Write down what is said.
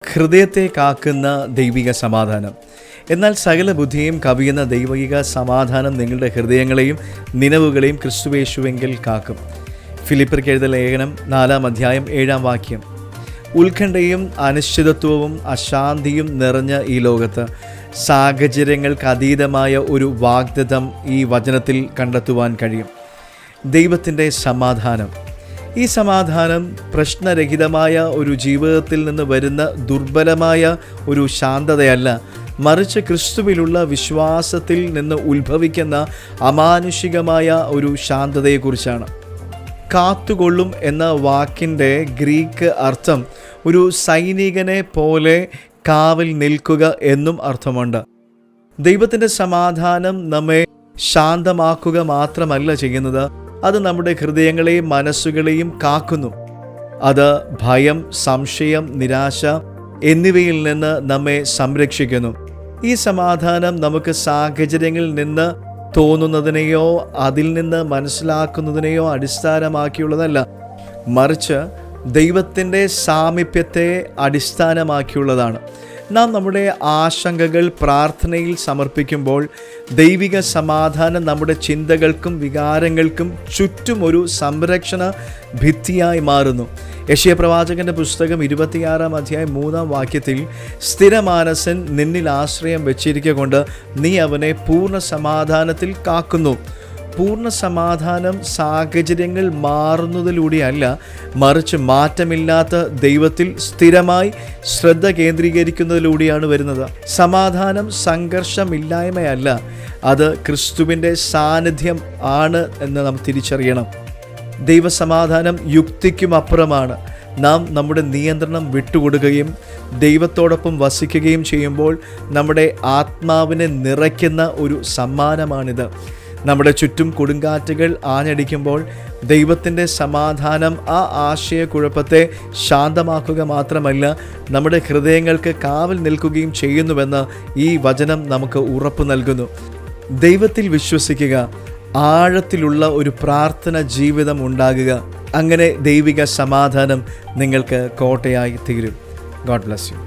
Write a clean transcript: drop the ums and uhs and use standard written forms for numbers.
ഹൃദയത്തെ കാക്കുന്ന ദൈവിക സമാധാനം. എന്നാൽ സകല ബുദ്ധിയും കവിയുന്ന ദൈവിക സമാധാനം നിങ്ങളുടെ ഹൃദയങ്ങളെയും നിലവുകളെയും ക്രിസ്തുയേശുവെങ്കിൽ കാക്കും. ഫിലിപ്പിയർക്ക് എഴുതിയ ലേഖനം 4-ാം അധ്യായം 7-ാം വാക്യം. ഉത്കണ്ഠയും അനിശ്ചിതത്വവും അശാന്തിയും നിറഞ്ഞ ഈ ലോകത്ത് സാഹചര്യങ്ങൾക്ക് അതീതമായ ഒരു വാഗ്ദത്തം ഈ വചനത്തിൽ കണ്ടെത്തുവാൻ കഴിയും. ദൈവത്തിൻ്റെ സമാധാനം. ഈ സമാധാനം പ്രശ്നരഹിതമായ ഒരു ജീവിതത്തിൽ നിന്ന് വരുന്ന ദുർബലമായ ഒരു ശാന്തതയല്ല, മറിച്ച് ക്രിസ്തുവിലുള്ള വിശ്വാസത്തിൽ നിന്ന് ഉത്ഭവിക്കുന്ന അമാനുഷികമായ ഒരു ശാന്തതയെക്കുറിച്ചാണ്. കാത്തുകൊള്ളും എന്ന വാക്കിൻ്റെ ഗ്രീക്ക് അർത്ഥം ഒരു സൈനികനെ പോലെ കാവൽ നിൽക്കുക എന്നും അർത്ഥമുണ്ട്. ദൈവത്തിൻ്റെ സമാധാനം നമ്മെ ശാന്തമാക്കുക മാത്രമല്ല ചെയ്യുന്നത്, അത് നമ്മുടെ ഹൃദയങ്ങളെയും മനസ്സുകളെയും കാക്കുന്നു. അത് ഭയം, സംശയം, നിരാശ എന്നിവയിൽ നിന്ന് നമ്മെ സംരക്ഷിക്കുന്നു. ഈ സമാധാനം നമുക്ക് സാഹചര്യങ്ങളിൽ നിന്ന് തോന്നുന്നതിനെയോ അതിൽ നിന്ന് മനസ്സിലാക്കുന്നതിനെയോ അടിസ്ഥാനമാക്കിയുള്ളതല്ല, മറിച്ച് ദൈവത്തിൻ്റെ സാമീപ്യത്തെ അടിസ്ഥാനമാക്കിയുള്ളതാണ്. നാം നമ്മുടെ ആശങ്കകൾ പ്രാർത്ഥനയിൽ സമർപ്പിക്കുമ്പോൾ ദൈവിക സമാധാനം നമ്മുടെ ചിന്തകൾക്കും വികാരങ്ങൾക്കും ചുറ്റും ഒരു സംരക്ഷണ ഭിത്തിയായി മാറുന്നു. യെശയ്യാ പ്രവാചകന്റെ പുസ്തകം 26-ാം അധ്യായം 3-ാം വാക്യത്തിൽ, സ്ഥിരമാനസൻ നിന്നിൽ ആശ്രയം വെച്ചിരിക്കൊണ്ട് നീ അവനെ പൂർണ്ണ സമാധാനത്തിൽ കാക്കുന്നു. പൂർണ്ണ സമാധാനം സാഹചര്യങ്ങൾ മാറുന്നതിലൂടെയല്ല, മറിച്ച് മാറ്റമില്ലാത്ത ദൈവത്തിൽ സ്ഥിരമായി ശ്രദ്ധ കേന്ദ്രീകരിക്കുന്നതിലൂടെയാണ് വരുന്നത്. സമാധാനം സംഘർഷമില്ലായ്മയല്ല, അത് ക്രിസ്തുവിൻ്റെ സാന്നിധ്യം ആണ് എന്ന് നാം തിരിച്ചറിയണം. ദൈവസമാധാനം യുക്തിക്കും അപ്പുറമാണ്. നാം നമ്മുടെ നിയന്ത്രണം വിട്ടുകൊടുക്കുകയും ദൈവത്തോടൊപ്പം വസിക്കുകയും ചെയ്യുമ്പോൾ നമ്മുടെ ആത്മാവിനെ നിറയ്ക്കുന്ന ഒരു സമ്മാനമാണിത്. നമ്മുടെ ചുറ്റും കൊടുങ്കാറ്റുകൾ ആഞ്ഞടിക്കുമ്പോൾ ദൈവത്തിൻ്റെ സമാധാനം ആ ആശയക്കുഴപ്പത്തെ ശാന്തമാക്കുക മാത്രമല്ല, നമ്മുടെ ഹൃദയങ്ങൾക്ക് കാവൽ നിൽക്കുകയും ചെയ്യുന്നുവെന്ന് ഈ വചനം നമുക്ക് ഉറപ്പു നൽകുന്നു. ദൈവത്തിൽ വിശ്വസിക്കുക, ആഴത്തിലുള്ള ഒരു പ്രാർത്ഥന ജീവിതം ഉണ്ടാകുക. അങ്ങനെ ദൈവിക സമാധാനം നിങ്ങൾക്ക് കോട്ടയായി തീരും. God bless you.